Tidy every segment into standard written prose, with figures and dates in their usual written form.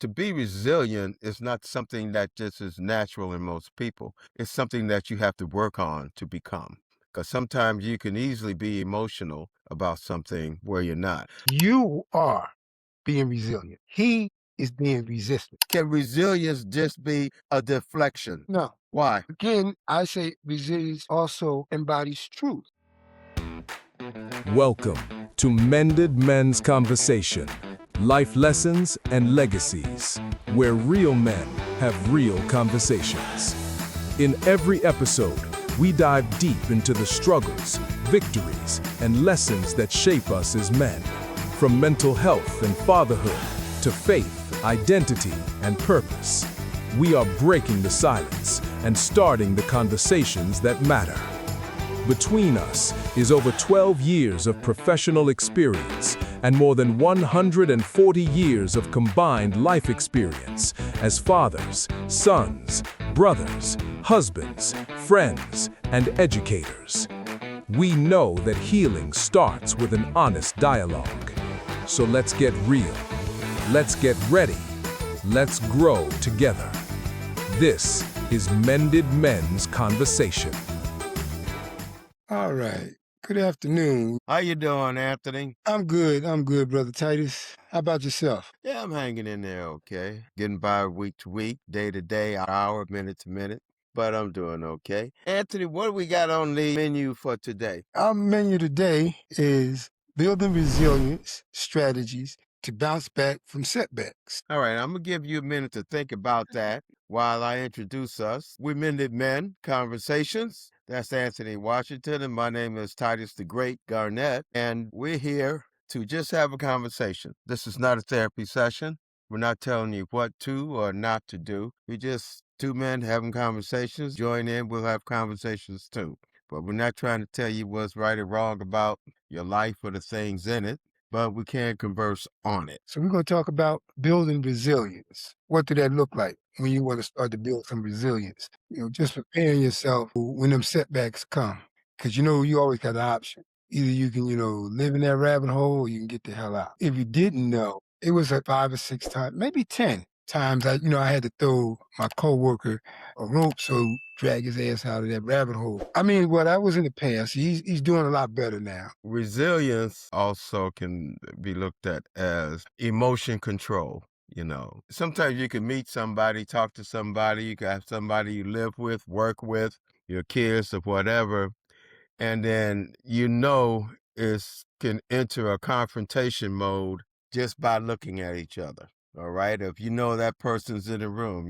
To be resilient is not something that just is natural in most people. It's something that you have to work on to become. Because sometimes you can easily be emotional about something where you're not. You are being resilient. He is being resistant. Can resilience just be a deflection? No. Why? Again, I say resilience also embodies truth. Welcome to Mended Men's Conversation, life lessons and legacies, where real men have real conversations. In every episode, we dive deep into the struggles, victories, and lessons that shape us as men. From mental health and fatherhood to faith, identity, and purpose, we are breaking the silence and starting the conversations that matter. Between us is over 12 years of professional experience and more than 140 years of combined life experience as fathers, sons, brothers, husbands, friends, and educators. We know that healing starts with an honest dialogue. So let's get real. Let's get ready. Let's grow together. This is Mended Men's Conversation. All right. Good afternoon. How you doing, Anthony? I'm good, Brother Titus. How about yourself? Yeah, I'm hanging in there okay. Getting by week to week, day to day, hour, minute to minute. But I'm doing okay. Anthony, what do we got on the menu for today? Our menu today is building resilience strategies to bounce back from setbacks. All right, I'm going to give you a minute to think about that while I introduce us. We're Mended Men Conversations. That's Anthony Washington, and my name is Titus the Great Garnett, and we're here to just have a conversation. This is not a therapy session. We're not telling you what to or not to do. We just two men having conversations. Join in, we'll have conversations too. But we're not trying to tell you what's right or wrong about your life or the things in it, but we can converse on it. So we're going to talk about building resilience. What do that look like when you want to start to build some resilience? Just preparing yourself when them setbacks come. Because you always got an option. Either you can, live in that rabbit hole or you can get the hell out. If you didn't know, it was like 5 or 6 times, maybe 10 times I had to throw my coworker a rope so drag his ass out of that rabbit hole. I mean, well, that was in the past. He's doing a lot better now. Resilience also can be looked at as emotion control. Sometimes you can meet somebody, talk to somebody, you can have somebody you live with, work with, your kids or whatever, and then is can enter a confrontation mode just by looking at each other. All right. If that person's in the room,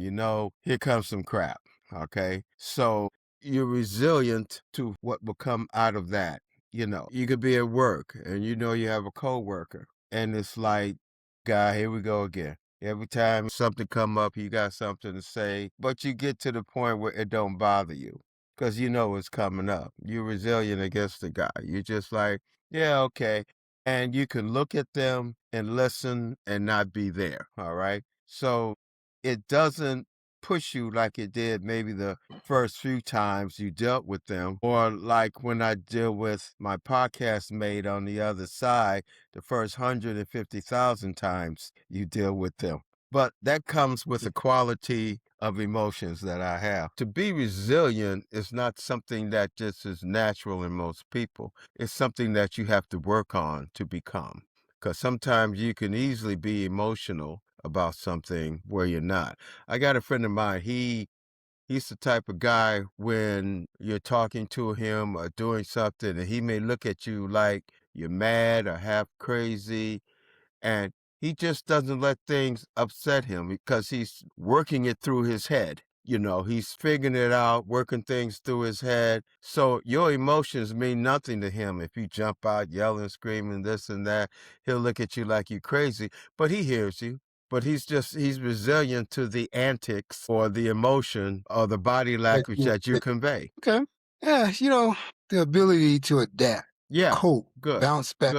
here comes some crap. Okay. So you're resilient to what will come out of that. You could be at work and you have a coworker and it's like, guy, here we go again. Every time something come up, you got something to say, but you get to the point where it don't bother you because it's coming up. You're resilient against the guy. You're just like, yeah, okay. And you can look at them and listen and not be there. All right. So it doesn't push you like it did maybe the first few times you dealt with them, or like when I deal with my podcast mate on the other side, the first 150,000 times you deal with them. But that comes with the quality of emotions that I have. To be resilient is not something that just is natural in most people. It's something that you have to work on to become. Because sometimes you can easily be emotional about something where you're not. I got a friend of mine, he's the type of guy when you're talking to him or doing something and he may look at you like you're mad or half crazy, and he just doesn't let things upset him because he's working it through his head. He's figuring it out, working things through his head. So your emotions mean nothing to him. If you jump out yelling, screaming, this and that, he'll look at you like you're crazy, but he hears you. But he's resilient to the antics or the emotion or the body language that you convey. Okay. Yeah, the ability to adapt, Yeah. cope, Good. bounce back,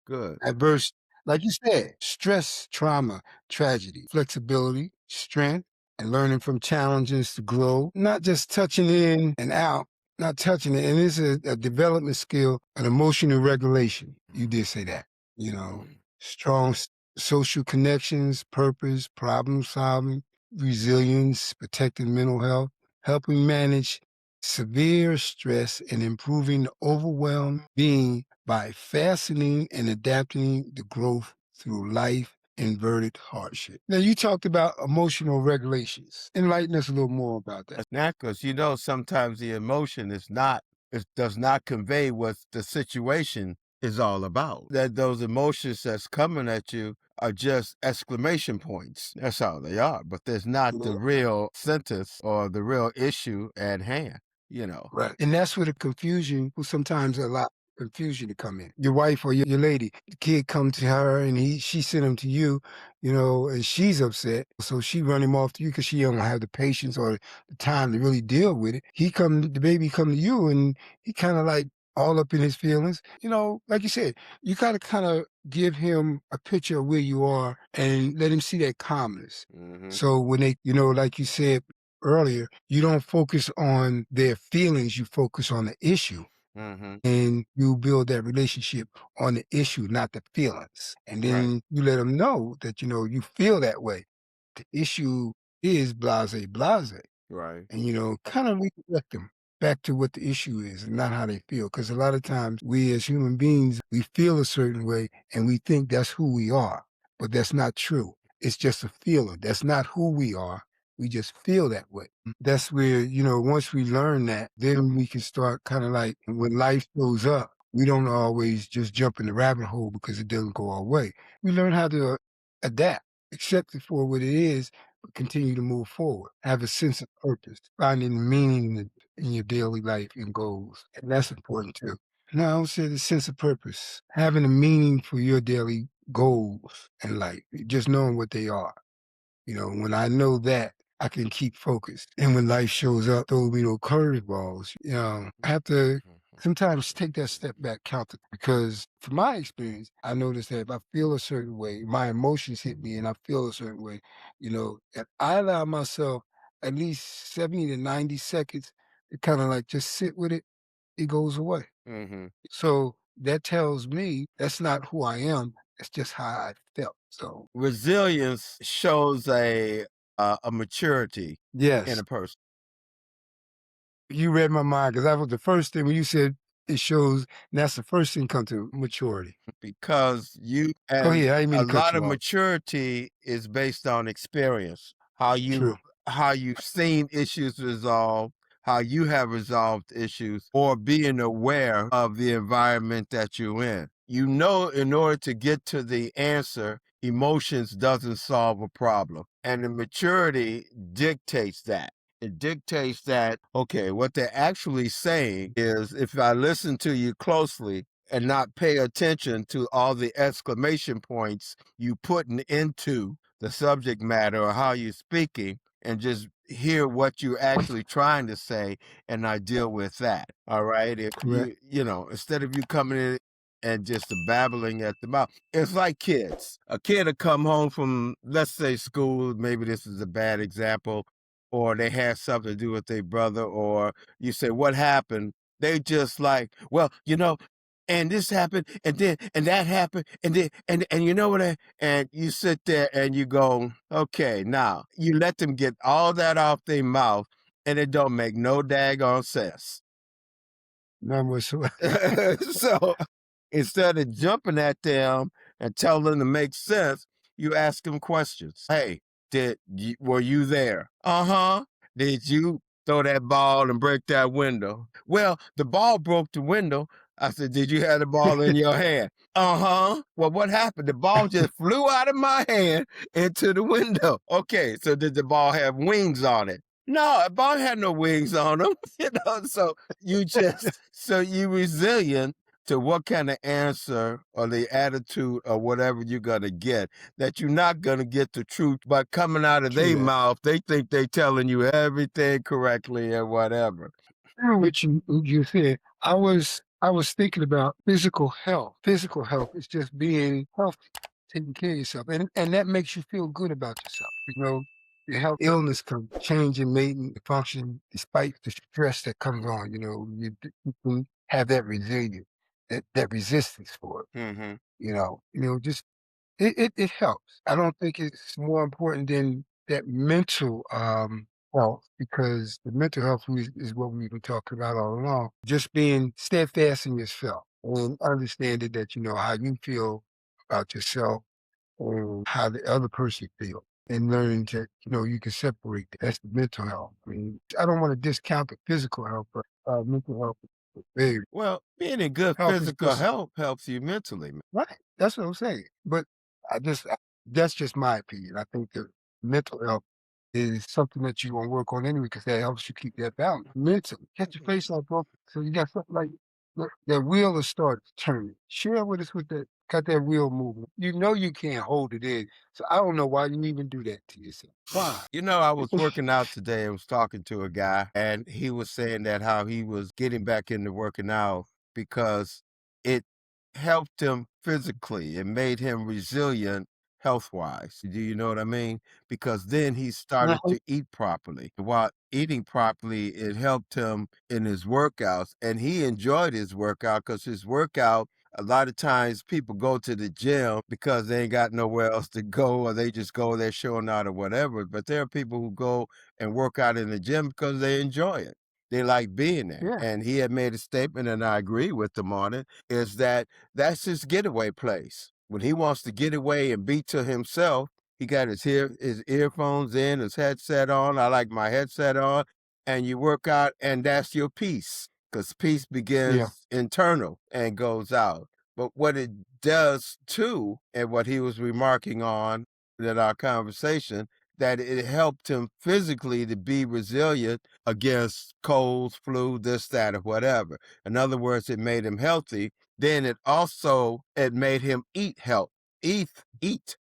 Good. adverse, like you said, stress, trauma, tragedy, flexibility, strength, and learning from challenges to grow, not just touching in and out, not touching it. And it's a development skill, an emotional regulation. You did say that, strong social connections, purpose, problem solving, resilience, protecting mental health, helping manage severe stress, and improving the overwhelmed being by fastening and adapting the growth through life inverted hardship. Now, you talked about emotional regulations. Enlighten us a little more about that. Now, because you know, sometimes the emotion is not, it does not convey what the situation is all about. That those emotions that's coming at you are just exclamation points. That's all they are. But there's not the real sentence or the real issue at hand, you know. Right. And that's where the confusion, well, sometimes a lot of confusion to come in. Your wife or your lady, the kid come to her and she sent him to you, and she's upset. So she run him off to you because she don't have the patience or the time to really deal with it. The baby come to you and he kind of like all up in his feelings. Like you said, you gotta kind of give him a picture of where you are and let him see that calmness. Hmm. So when they, like you said earlier, you don't focus on their feelings, you focus on the issue. Hmm. And you build that relationship on the issue, not the feelings. And Right. then you let them know that, you feel that way. The issue is blase, blase. Right. And, kind of redirect them back to what the issue is and not how they feel. Because a lot of times we as human beings, we feel a certain way and we think that's who we are. But that's not true. It's just a feeling. That's not who we are. We just feel that way. That's where, once we learn that, then we can start kind of like when life shows up, we don't always just jump in the rabbit hole because it doesn't go our way. We learn how to adapt, accept it for what it is, but continue to move forward. Have a sense of purpose, finding meaning in your daily life and goals. And that's important too. No, I would say the sense of purpose, having a meaning for your daily goals in life, just knowing what they are. When I know that, I can keep focused. And when life shows up, throw me those curveballs, I have to sometimes take that step back, count it. Because from my experience, I noticed that if I feel a certain way, my emotions hit me and I feel a certain way, if I allow myself at least 70 to 90 seconds to kind of like just sit with it, it goes away. Hmm. So that tells me that's not who I am. It's just how I felt. So Resilience shows a maturity in yes, a person. you read my mind because that was the first thing when you said it shows. That's the first thing come to maturity. Because you Go and ahead. I didn't mean a to cut lot you of off. maturity is based on experience, how you True. how you've seen issues resolved, how you have resolved issues, or being aware of the environment that you're in. You know, in order to get to the answer, emotions doesn't solve a problem. And the maturity dictates that. It dictates that, okay, what they're actually saying is if I listen to you closely, and not pay attention to all the exclamation points you putting into the subject matter or how you're speaking and just hear what you're actually trying to say and I deal with that. All right. If Correct. instead of you coming in and just babbling at the mouth, it's like kids. A kid will come home from, let's say, school. Maybe this is a bad example, or they had something to do with their brother, or you say, what happened? They just like, well, and this happened, and then and that happened, and then and you know what? And you sit there and you go, okay, now you let them get all that off their mouth, and it don't make no daggone sense. None whatsoever. So instead of jumping at them and telling them to make sense, you ask them questions. Hey, were you there? Uh-huh. Did you throw that ball and break that window? Well, the ball broke the window. I said, did you have the ball in your hand? Uh-huh. Well, what happened? The ball just flew out of my hand into the window. Okay, so did the ball have wings on it? No, the ball had no wings on them. So you resilient to what kind of answer or the attitude or whatever you're gonna get, that you're not gonna get the truth, but coming out of True their that. mouth, they think they telling you everything correctly and whatever. What you said, I was thinking about physical health. Physical health is just being healthy, taking care of yourself, and that makes you feel good about yourself. Your health illness can change your mating function despite the stress that comes on. You can have that resilience, that resistance for it. Hmm. Just It helps. I don't think it's more important than that mental, health, because the mental health is what we've been talking about all along. Just being steadfast in yourself and understanding that, how you feel about yourself and how the other person feels, and learning to, you can separate that. That's the mental health. I mean, I don't wanna discount the physical health, but, mental health is very Well, being in good health is physical just health helps you mentally. right. That's what I'm saying. But that's just my opinion. I think that mental health is something that you're gonna work on anyway because that helps you keep that balance mentally. Catch your face off, broken. So you got something like that wheel will start turning. Share with us with that got that wheel moving. You know you can't hold it in. So I don't know why you even do that to yourself. Why? You know, I was working out today and was talking to a guy, and he was saying that how he was getting back into working out because it helped him physically. It made him resilient health wise. Do you know what I mean? Because then he started Uh-huh. to eat properly. While eating properly, it helped him in his workouts, and he enjoyed his workout because his workout a lot of times people go to the gym because they ain't got nowhere else to go or they just go there showing out or whatever. But there are people who go and work out in the gym because they enjoy it. They like being there. Yeah. And he had made a statement, and I agree with him on it, is that that's his getaway place. When he wants to get away and be to himself, he got his earphones in, his headset on. I like my headset on, and you work out, and that's your peace because peace Yeah. begins internal and goes out. But what it does too, and what he was remarking on in our conversation, that it helped him physically to be resilient against colds, flu, this, that, or whatever. In other words, it made him healthy. Then it made him eat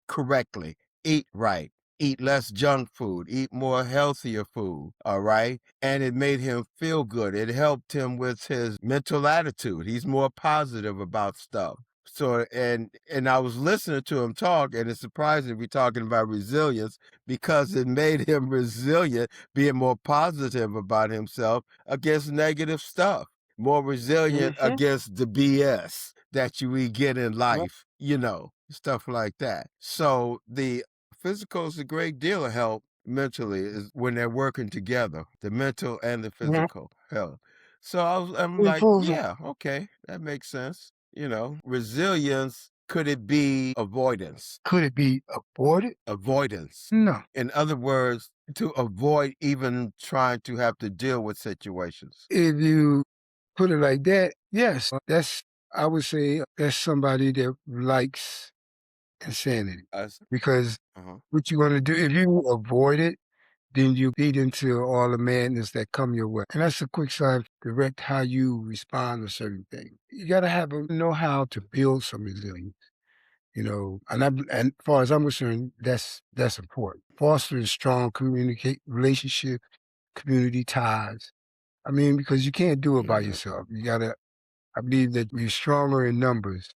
correctly, eat right, eat less junk food, eat more healthier food. All right. And it made him feel good. It helped him with his mental attitude. He's more positive about stuff. So and I was listening to him talk, and it's surprising we're talking about resilience because it made him resilient, being more positive about himself against negative stuff, more resilient Hmm. against the BS that we get in Yeah. life, stuff like that. So the physical is a great deal of help mentally is when they're working together, the mental and the Yeah. physical health. So I'm It like, improves. yeah, okay, that makes sense. Resilience, could it be avoidance? Could it be aborted? Avoidance. No. In other words, to avoid even trying to have to deal with situations. If you put it like that, yes, that's I would say that's somebody that likes insanity. Us. Because Uh-huh. what you wanna do if you avoid it, then you feed into all the madness that come your way. And that's a quick sign to direct how you respond to certain things. You gotta have a know how to build some resilience, and far as I'm concerned, that's important. Fostering strong communicate relationship, community ties. I mean, because you can't do it by Mhm. yourself. I believe that we're stronger in numbers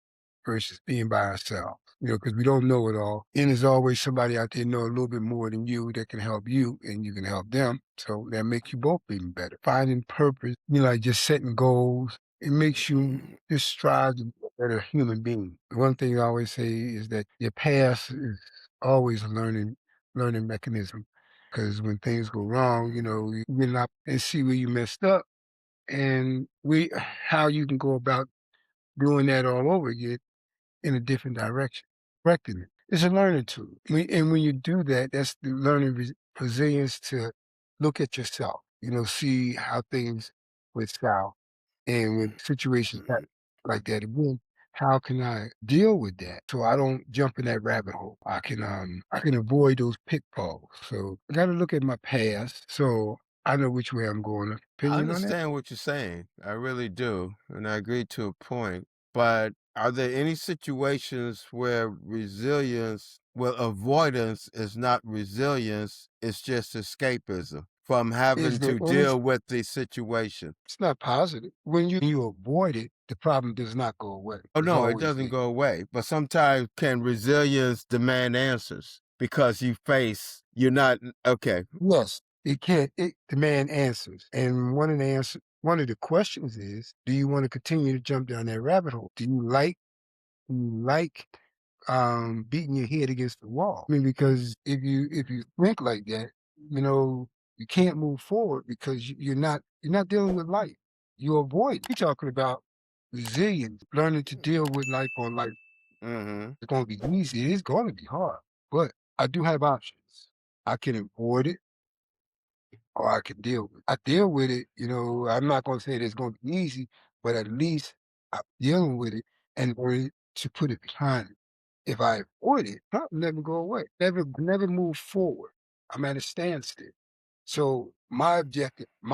versus being by ourselves, because we don't know it all. And there's always somebody out there know a little bit more than you that can help you and you can help them. So that makes you both even better. Finding purpose, like just setting goals, it makes you just strive to be a better human being. One thing I always say is that your past is always a learning mechanism. Because when things go wrong, you get up and see where you messed up and how you can go about doing that all over again in a different direction, correcting it. It's a learning tool. And when you do that, that's the learning resilience to look at yourself, see how things with south and when situations happen like that again, how can I deal with that so I don't jump in that rabbit hole? I can avoid those pitfalls. So I gotta look at my past so I know which way I'm going. I Opinion on that? understand what you're saying. I really do. And I agree to a point. But are there any situations where avoidance is not resilience, it's just escapism from having Is there to any deal with the situation? It's not positive. When you avoid it, the problem does not go away. Oh, It's no, it always doesn't there. go away. But sometimes can resilience demand answers because you're not, okay. Yes, it can. It demand answers, and one of the questions is, do you want to continue to jump down that rabbit hole? Do you like beating your head against the wall. I mean, because if you think like that, you know, you can't move forward because you're not dealing with life. You avoid. You're talking about resilience, learning to deal with life on life. Mhm. It's going to be easy. It is going to be hard, but I do have options. I can avoid it or I can deal with it. I deal with it, I'm not gonna say that it's gonna be easy, but at least I'm dealing with it and learning to put it behind me. If I avoid it, I'll never go away, never move forward. I'm at a standstill. So my objective in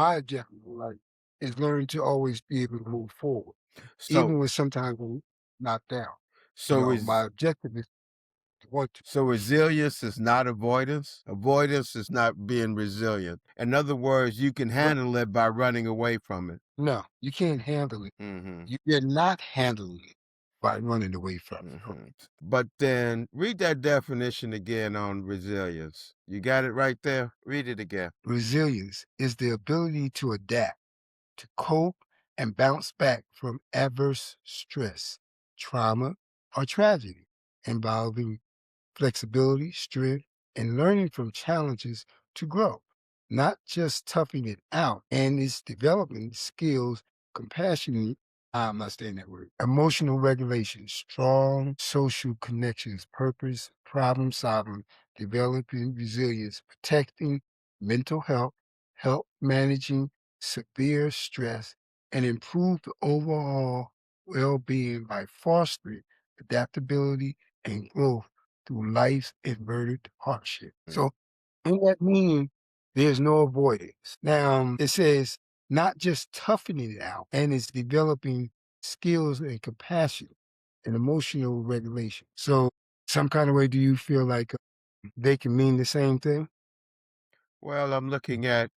life is learning to always be able to move forward, So even when sometimes I'm knocked down. so My is objective is to want to. so resilience is not avoidance. Avoidance is not being resilient. In other words, you can Right. handle it by running away from it. No, you can't handle it. Mhm. You're not handling it by running away from it. No. Mhm. But then read that definition again on resilience. You got it right there? Read it again. Resilience is the ability to adapt, to cope, and bounce back from adverse stress, trauma, or tragedy, involving flexibility, strength, and learning from challenges to grow, not just toughing it out. And it's developing skills, compassion. I'm not saying that word. Emotional regulation, strong social connections, purpose, problem solving, developing resilience, protecting mental health, help managing severe stress, and improve the overall well being by fostering adaptability and growth through life's inverted hardship. Mm. So, in that meaning, there's no avoidance. Now, it says not just toughening it out, and it's developing skills and compassion and emotional regulation. So, some kind of way, do you feel like they can mean the same thing? Well, I'm looking at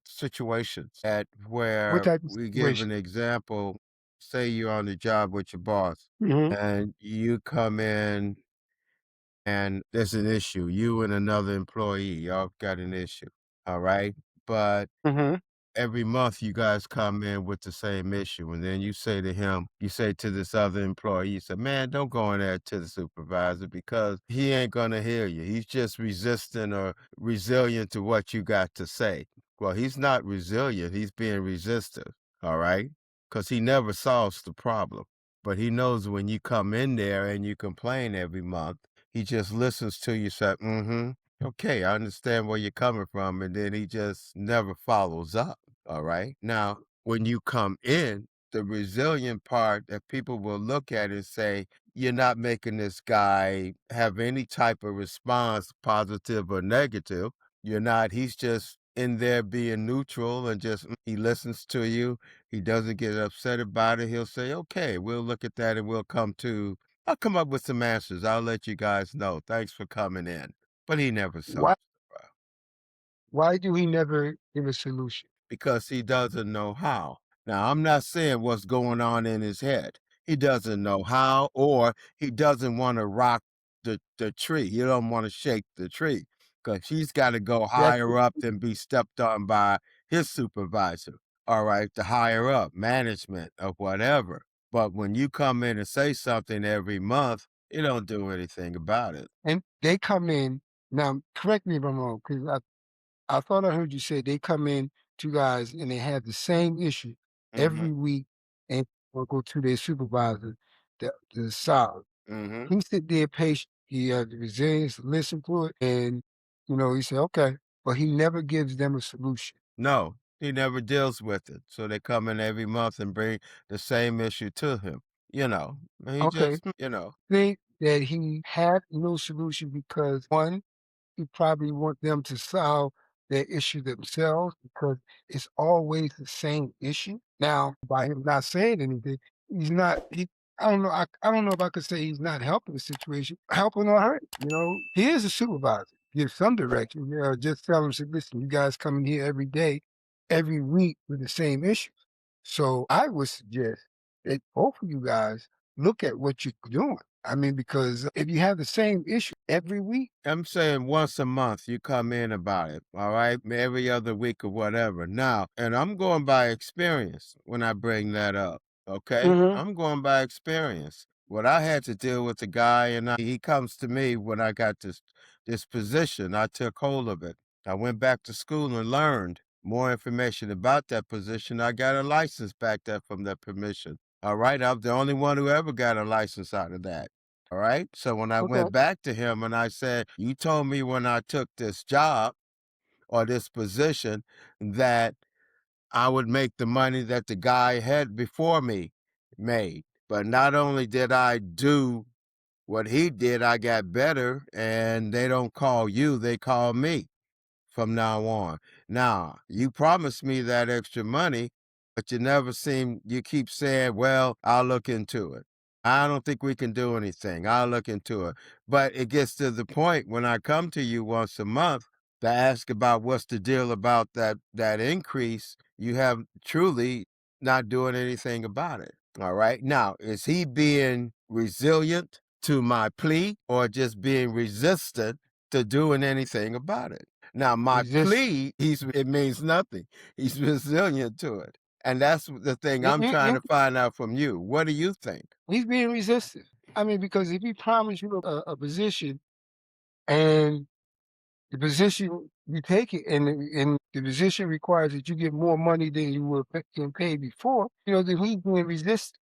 situations at What where type of we give situation? an example. Say you're on the job with your boss Hmm. and you come in and there's an issue. You and another employee, y'all got an issue. All right. But Hmm. every month you guys come in with the same issue. And then you say to this other employee, you say, man, don't go in there to the supervisor because he ain't going to hear you. He's just resistant or resilient to what you got to say. Well, he's not resilient. He's being resistant. All right. Because he never solves the problem. But he knows when you come in there and you complain every month, he just listens to you say, mm-hmm. Okay, I understand where you're coming from. And then he just never follows up. All right. Now, when you come in, the resilient part that people will look at and say, you're not making this guy have any type of response, positive or negative. You're not, he's just in there being neutral and just, he listens to you. He doesn't get upset about it. He'll say, okay, we'll look at that and I'll come up with some answers. I'll let you guys know. Thanks for coming in. But he never Why? solves the problem Why do he never give a solution? because he doesn't know how. Now, I'm not saying what's going on in his head. He doesn't know how, or he doesn't want to rock the tree. He don't want to shake the tree because he's got to go That's higher up than be stepped on by his supervisor. All right, the higher up management or whatever. But when you come in and say something every month, you don't do anything about it. and they come in now. Correct me if I'm wrong, because I thought I heard you say they come in, 2 guys, and they have the same issue every Hmm. week and will go to their supervisor to solve. Hmm. He sit there patient. He has the resilience to listen to it, and, he said, "Okay," but he never gives them a solution. No, he never deals with it. So they come in every month and bring the same issue to him. And he Okay. just. Think that he had no solution because, 1, he probably want them to solve their issue themselves because it's always the same issue. Now, by him not saying anything, he's not he I don't know if I could say he's not helping the situation, helping or hurting, He is a supervisor. Give some direction, just tell him, say, listen, you guys come in here every day, every week with the same issue. So I would suggest that both of you guys look at what you're doing. I mean, because if you have the same issue every week. I'm saying once a month you come in about it, all right? Every other week or whatever. Now, and I'm going by experience when I bring that up, okay? Mhm. I'm going by experience. What I had to deal with the guy, and he comes to me when I got this position. I took hold of it. I went back to school and learned more information about that position. I got a license back there from that permission. All right. I'm the only one who ever got a license out of that. All right. So when I Okay. went back to him and I said, "You told me when I took this job or this position that I would make the money that the guy had before me made. But not only did I do what he did, I got better, and they don't call you, they call me from now on. Now, you promised me that extra money, but you keep saying, well, I'll look into it. I don't think we can do anything. I'll look into it. But it gets to the point when I come to you once a month to ask about what's the deal about that increase, you have truly not doing anything about it. All right. Now, is he being resilient to my plea or just being resistant to doing anything about it? Now, my Resist. plea, it means nothing. He's resilient to it. And that's the thing I'm trying to find out from you. What do you think? He's being resistant. I mean, because if he promised you a position and the position you take it, and the position requires that you get more money than you were getting paid before, then he's being resistant.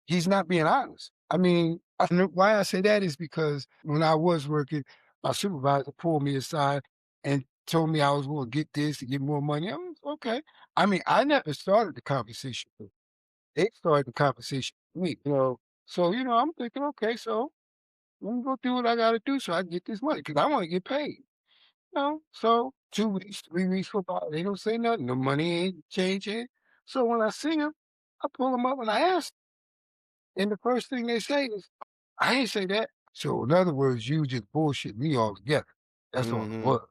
He's not being honest. I mean, why I say that is because when I was working, my supervisor pulled me aside and told me I was going to get this to get more money. I was okay. I mean, I never started the conversation. They started the conversation with me. So, I'm thinking, okay, so let me go do what I got to do so I can get this money because I want to get paid. So 2 weeks, 3 weeks go by, they don't say nothing. The money ain't changing. So when I see them, I pull them up and I ask, and the first thing they say is, I ain't say that. So in other words, you just bullshit me altogether. That's all it Mhm. was.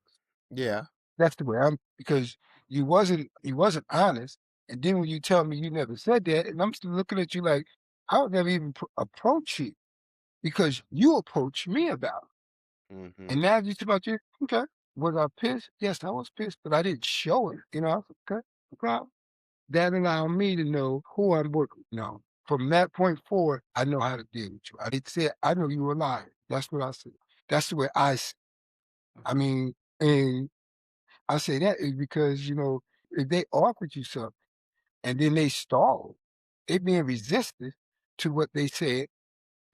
Yeah. That's the way I'm because you wasn't honest. And then when you tell me you never said that, and I'm still looking at you like I would never even approach you because you approached me about it. Mhm. And now you talk about you, okay. Was I pissed? Yes, I was pissed, but I didn't show it. I was okay. No problem. That allowed me to know who I'm working. From that point forward, I know how to deal with you. I did say I know you were lying. That's what I said. That's the way I see. I mean, and I say that is because if they offered you something and then they stalled, they being resistant to what they said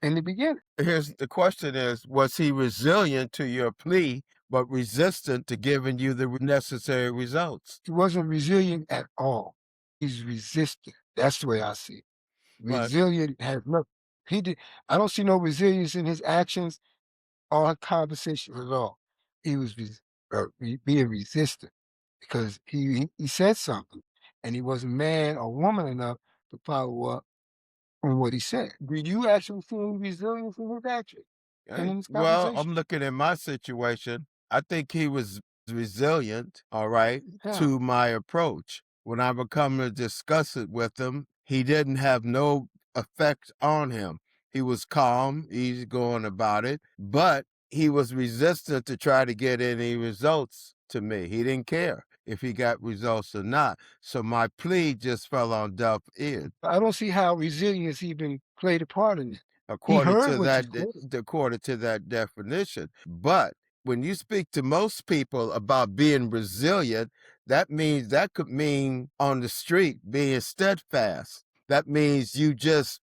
in the beginning. Here's the question is, was he resilient to your plea, but resistant to giving you the necessary results? He wasn't resilient at all. He's resistant. That's the way I see it. But Resilient has nothing. He did. I don't see no resilience in his actions or conversations at all. He was being resistant because he said something and he wasn't man or woman enough to follow up on what he said. Did you actually see any resilience in his action and in his Well, conversation? I'm looking at my situation. I think he was resilient, all right, Yeah. to my approach. When I would come to discuss it with him, he didn't have no effect on him. He was calm, easygoing about it, but he was resistant to try to get any results to me. He didn't care if he got results or not. So my plea just fell on deaf ears. I don't see how resilience even played a part in it. He According heard to what you that said. according to that definition. But when you speak to most people about being resilient, that could mean on the street being steadfast. That means you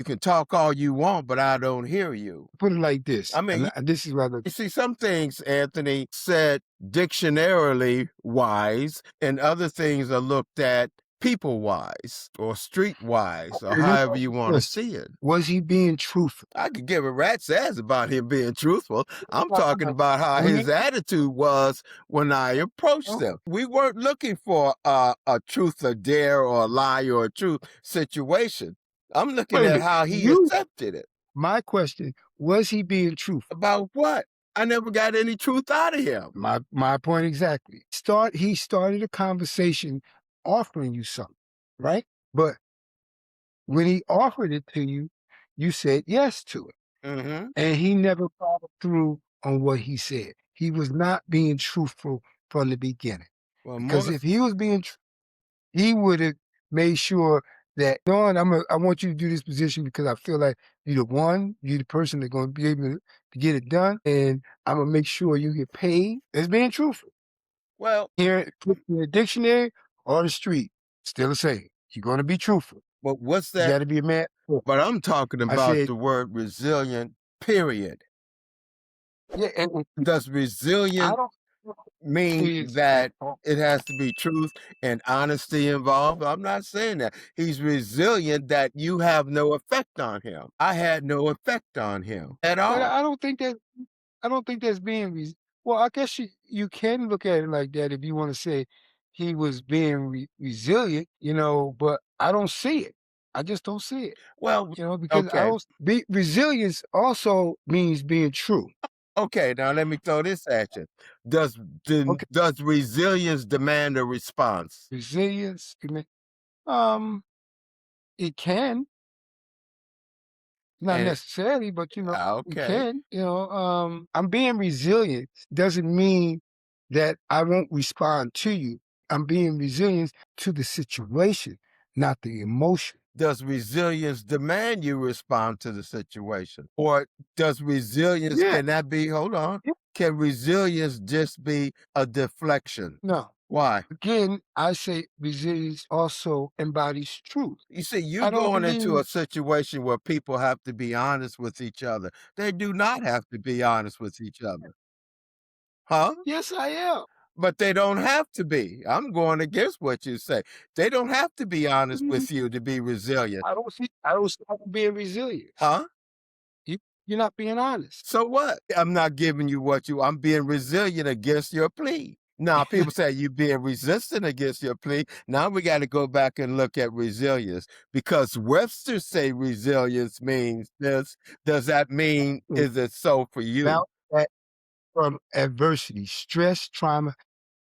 can talk all you want, but I don't hear you. Put it like this, I mean, and this is rather you see, some things, Anthony, said dictionarily wise, and other things are looked at people wise or street wise or okay. Let me however ask you you want to this: see it. was he being truthful? I could give a rat's ass about him being truthful. I'm Right, talking right. about how When he his attitude was when I approached okay. him. We weren't looking for a truth or dare or a lie or a truth situation. I'm looking Wait a at minute. how he accepted it. My question: was he being truthful? About what? I never got any truth out of him. My point exactly. He started a conversation offering you something, right? But when he offered it to you, you said yes to it. Hmm. And he never followed through on what he said. He was not being truthful from the beginning. Well, Because if most he was being he would have made sure that, Dawn, I want you to do this position because I feel like you're the person that's gonna be able to get it done, and I'm gonna make sure you get paid. That's being truthful. Well, Here, put in the dictionary or the street, still the same. You're gonna be truthful. but what's You that? gotta be a man. But I'm talking I about said, the word resilient, period. yeah, and Does I resilient don't mean is that it has to be truth and honesty involved? I'm not saying that. He's resilient that you have no effect on him. I had no effect on him at but all. I don't think that's being well, I guess you can look at it like that if you want to say he was being resilient, but I don't see it. I just don't see it, Well, because I okay. don't be resilience also means being true. Okay, now let me throw this at you. Does Okay. does resilience demand a response? Resilience, um, it can, not And necessarily, but it okay, can, I'm being resilient doesn't mean that I won't respond to you. I'm being resilient to the situation, not the emotion. does resilience demand you respond to the situation? Or does resilience, Yeah. can that be, hold on, Yeah. can resilience just be a deflection? No. Why? Again, I say resilience also embodies truth. You see, you I don't going into believe, a situation where people have to be honest with each other. They do not have to be honest with each other. Huh? yes, I am. But they don't have to be. I'm going against what you say. They don't have to be honest Mhm. with you to be resilient. I don't see how being resilient. Huh? You, you're not being honest. So what? I'm not giving you what you, I'm being resilient against your plea. Now, people say you being resistant against your plea. Now we got to go back and look at resilience because Webster say resilience means this. Does that mean, is it so for you? Bounce back from adversity, stress, trauma,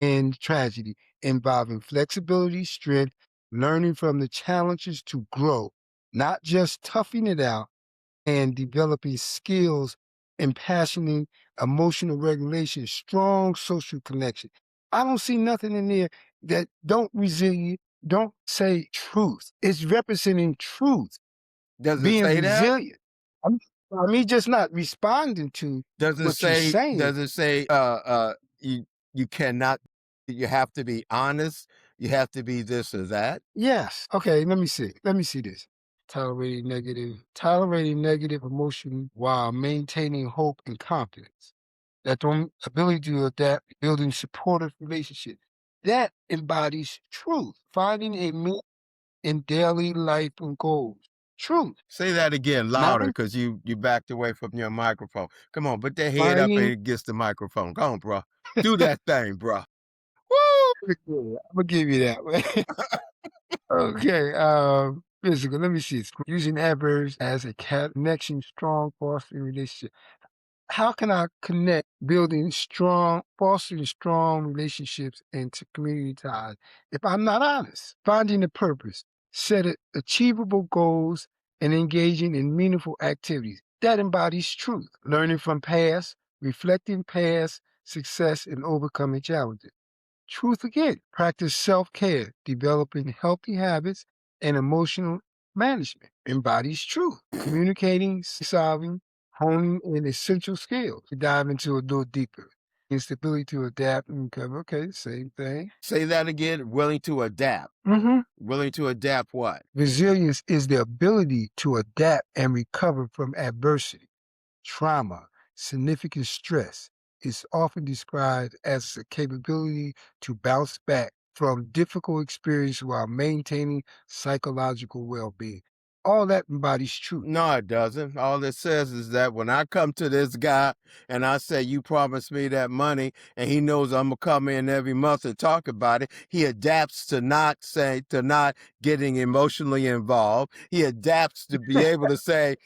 and tragedy, involving flexibility, strength, learning from the challenges to grow, not just toughing it out, and developing skills, impassioning emotional regulation, strong social connection. I don't see nothing in there that don't say truth. It's representing truth, Does it being say that? resilient. I'm, me just not responding to Does it what you're say, saying. you, you cannot, you have to be honest. You have to be this or that. Yes. Okay, let me see. Let me see this. Tolerating negative emotion while maintaining hope and confidence. That ability to adapt, building supportive relationships. That embodies truth. Finding a meaning in daily life and goals. Truth. Say that again Not louder in because you backed away from your microphone. Come on, put that head up finding. against the microphone. Go on, bro. Do that thing, bro. Woo! I'm gonna give you that one. Okay. Physical. Let me see. Using adverbs as a connection, strong, fostering relationship. How can I connect fostering strong relationships into community ties if I'm not honest? Finding a purpose, achievable goals, and engaging in meaningful activities. That embodies truth. Learning from past, reflecting past success, and overcoming challenges. Truth again. Practice self care, developing healthy habits and emotional management. Embodies truth. Communicating, solving, honing in essential skills. To dive into a little deeper. Instability to adapt and recover. Okay, same thing. Say that again. Willing to adapt. Mm-hmm. Willing to adapt what? Resilience is the ability to adapt and recover from adversity, trauma, significant stress. Is often described as a capability to bounce back from difficult experience while maintaining psychological well-being. All that embodies truth. No, it doesn't. All it says is that when I come to this guy and I say, you promised me that money, and he knows I'm going to come in every month and talk about it, he adapts to not getting emotionally involved. He adapts to be able to say,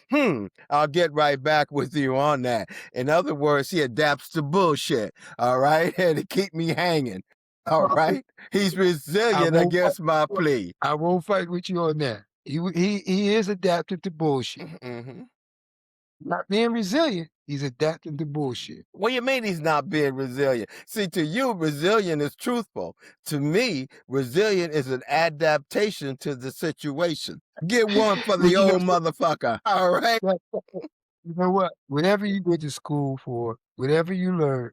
I'll get right back with you on that. In other words, he adapts to bullshit. All right. And to keep me hanging. All right. He's I resilient won't fight against my with you. plea. I won't fight with you on that. He is adapted to bullshit. Hmm. Not being resilient. He's adapting to bullshit. What do you mean he's not being resilient? See, to you, resilient is truthful. To me, resilient is an adaptation to the situation. Get one for Well, the you know, old motherfucker. All right. you know what? Whatever you went to school for, whatever you learned,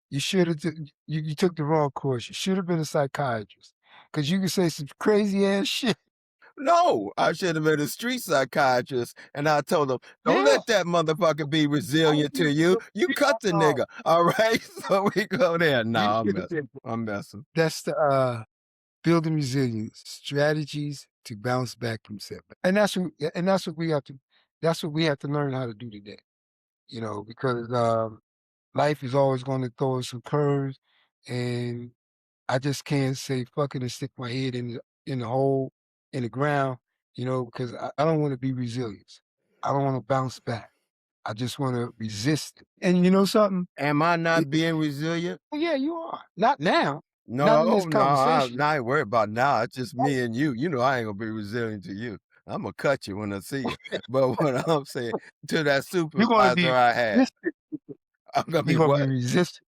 you should have. You took the wrong course. You should have been a psychiatrist, because you can say some crazy ass shit. No, I should have been a street psychiatrist. And I told him, don't Yeah. let that motherfucker be I resilient get to it. you. Look, You you cut the know, nigga. All right. So we go there. No, you I'm get messing. it. I'm messing. That's the building resilience strategies to bounce back from setback, and that's what we have to. That's what we have to learn how to do today. You know, because life is always going to throw us some curves, and I just can't say fuck it and stick my head in the hole in the ground. You know, because I don't want to be resilient. I don't want to bounce back. I just want to resist it. And you know something? Am I not being resilient? Well, yeah, you are. Not now. Not in this No, conversation. I ain't worried about now. It's just me and you. You know, I ain't gonna be resilient to you. I'm gonna cut you when I see you. But what I'm saying to that You're going to supervisor be I had, resistant. I'm gonna be You're going to be what? resistant.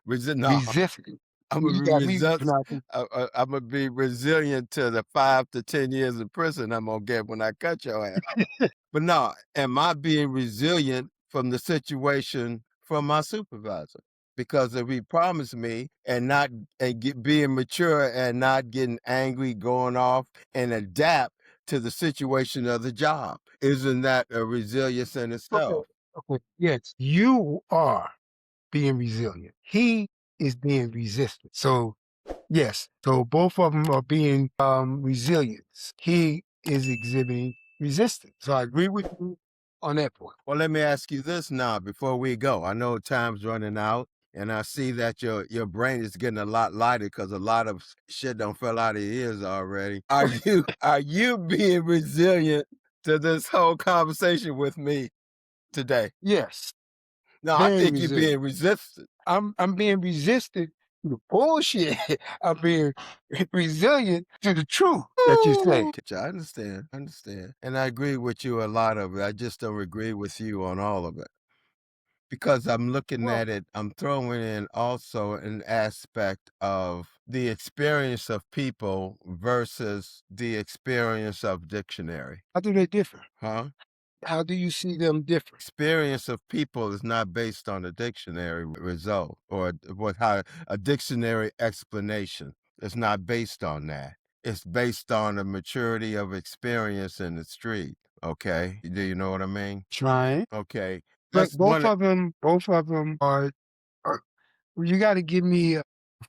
No, Resistant. I'm gonna You be got me pronouncing. I'm gonna be resilient to the 5 to 10 years in prison I'm gonna get when I cut your ass. But no, am I being resilient from the situation from my supervisor? Because if he promised me and not being mature and not getting angry, going off and adapt to the situation of the job, isn't that a resilience in Okay. itself? Okay. Yes, you are being resilient. He is being resistant. So yes, so both of them are being resilient. He is exhibiting resistance. So I agree with you on that point. Well, let me ask you this now before we go. I know time's running out, and I see that your brain is getting a lot lighter because a lot of shit don't fell out of your ears already. Are you being resilient to this whole conversation with me today? Yes, No, I very think you're resilient. being resistant. I'm being resistant to the bullshit. I'm being resilient to the truth that you say. I understand. And I agree with you a lot of it. I just don't agree with you on all of it. Because I'm looking Well, at it, I'm throwing in also an aspect of the experience of people versus the experience of dictionary. how do they differ? Huh? How do you see them differ? Experience of people is not based on a dictionary result or how a dictionary explanation. It's not based on that. It's based on the maturity of experience in the street. Okay. Do you know what I mean? Trying, Okay. but That's one. both of them are well, you got to give me,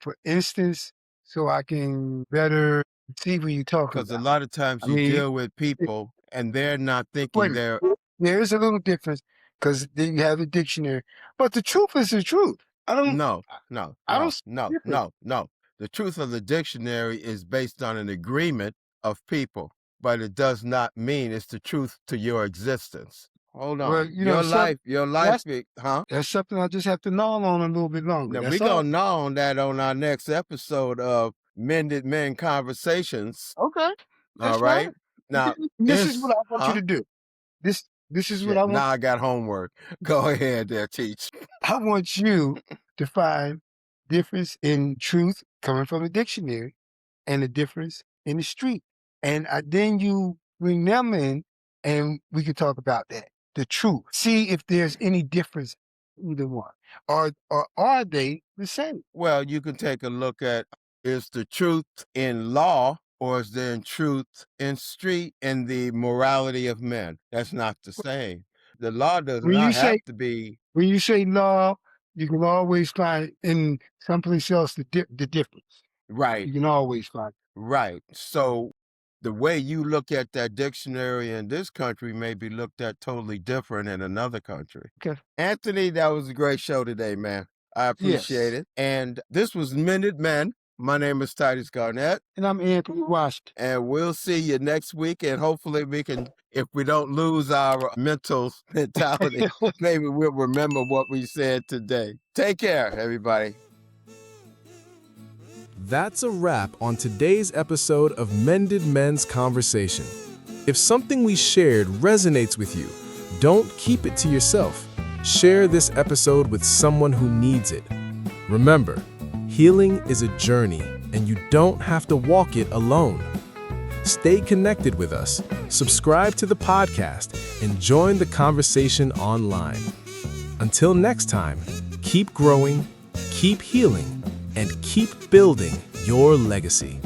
for instance, so I can better see what you're talking Because a about. lot of times I you mean, deal with people and they're not wait thinking a they're minute. There is a little difference because then you have a dictionary, but the truth is the truth. no, I don't see the difference. no. The truth of the dictionary is based on an agreement of people, but it does not mean it's the truth to your existence. Hold Well, on. you know, Your life, that's huh? that's something I just have to gnaw on a little bit longer. Now we That's gonna all. know on that on our next episode of Mended Men Conversations. Okay, All that's fine. right. Now This is what it's I want you huh? to do. This is what Shit. I want. Now I got homework. Go ahead there, teach. I want you to find difference in truth coming from the dictionary and the difference in the street. And then you bring them in and we can talk about that. The truth. See if there's any difference in either one. Or are they the same? Well, you can take a look at, is the truth in law or is there in truth in street in the morality of men? That's not the same. The law does When you not have say to be when you say law, you can always find in someplace else the difference. right. You can always find Right. So the way you look at that dictionary in this country may be looked at totally different in another country. it. Okay. Anthony, that was a great show today, man. I appreciate Yes. it. And this was Mended Men. My name is Titus Garnett. And I'm Anthony Washington. And we'll see you next week. And hopefully we can, if we don't lose our mentality, maybe we'll remember what we said today. Take care, everybody. That's a wrap on today's episode of Mended Men's Conversation. If something we shared resonates with you, don't keep it to yourself. Share this episode with someone who needs it. Remember, healing is a journey, and you don't have to walk it alone. Stay connected with us, subscribe to the podcast, and join the conversation online. Until next time, keep growing, keep healing, and keep building your legacy.